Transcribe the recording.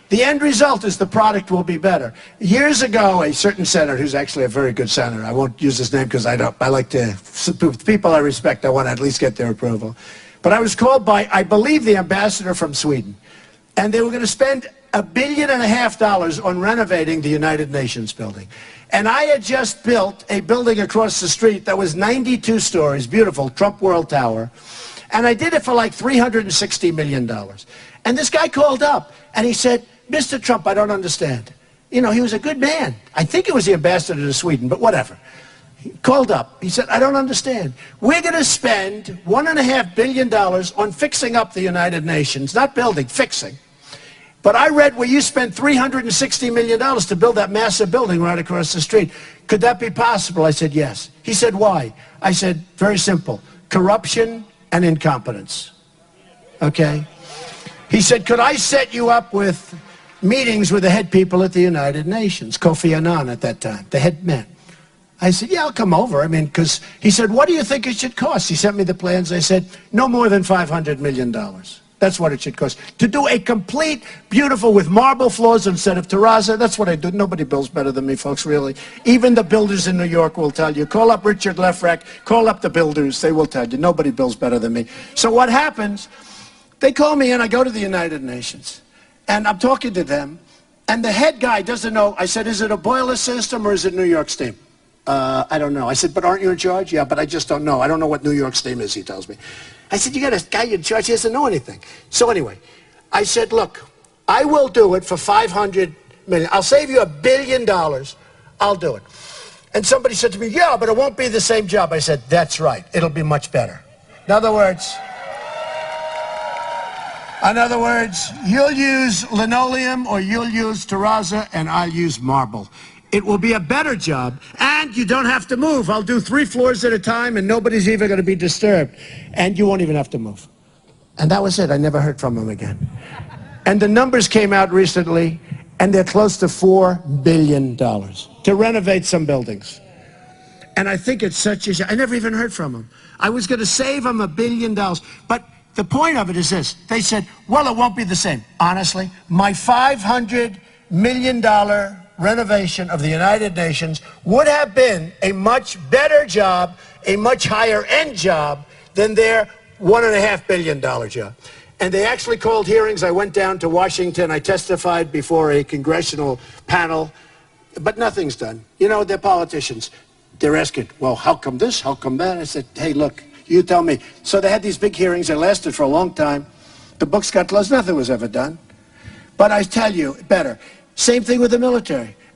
The end result is the product will be better. Years ago, a certain senator, who's actually a very good senator, I won't use his name because I like to, people I respect, I want to at least get their approval. But I was called by, I believe, the ambassador from Sweden. And they were going to spend $1.5 billion on renovating the United Nations building. And I had just built a building across the street that was 92 stories, beautiful, Trump World Tower. And I did it for like $360 million. And this guy called up and he said, Mr. Trump, I don't understand. You know, he was a good man. I think it was the ambassador to Sweden, but whatever. He called up. He said, I don't understand. We're going to spend $1.5 billion on fixing up the United Nations, not building, fixing. But I read where you spent $360 million to build that massive building right across the street. Could that be possible? I said, yes. He said, why? I said, very simple. Corruption and incompetence. Okay? He said, could I set you up with meetings with the head people at the United Nations? Kofi Annan at that time, the head man. I said, yeah, I'll come over. I mean, because he said, what do you think it should cost? He sent me the plans. I said, no more than $500 million. That's what it should cost. To do a complete, beautiful, with marble floors instead of terrazzo, that's what I do. Nobody builds better than me, folks, really. Even the builders in New York will tell you. Call up Richard Lefrak, call up the builders. They will tell you. Nobody builds better than me. So what happens, they call me in, I go to the United Nations, and I'm talking to them, and the head guy doesn't know. I said, is it a boiler system or is it New York steam? I don't know. I said, but aren't you in charge? Yeah, but I just don't know. I don't know what New York steam is, he tells me. I said, you got a guy in charge, he doesn't know anything. So anyway, I said, look, I will do it for $500 million. I'll save you $1 billion. I'll do it. And somebody said to me, yeah, but it won't be the same job. I said, that's right. It'll be much better. In other words, you'll use linoleum or you'll use terrazzo and I'll use marble. It will be a better job, and you don't have to move. I'll do 3 floors at a time, and nobody's even going to be disturbed. And you won't even have to move. And that was it. I never heard from him again. And the numbers came out recently, and they're close to $4 billion to renovate some buildings. And I think it's such a... I never even heard from him. I was going to save him $1 billion. But the point of it is this. They said, well, it won't be the same. Honestly, my $500 million renovation of the United Nations would have been a much better job, a much higher end job than their $1.5 billion job. And they actually called hearings. I went down to Washington. I testified before a congressional panel, but nothing's done. You know, they're politicians. They're asking, well, how come this? How come that? I said, hey, look, you tell me. So they had these big hearings. They lasted for a long time. The books got closed. Nothing was ever done. But I tell you, better. Same thing with the military.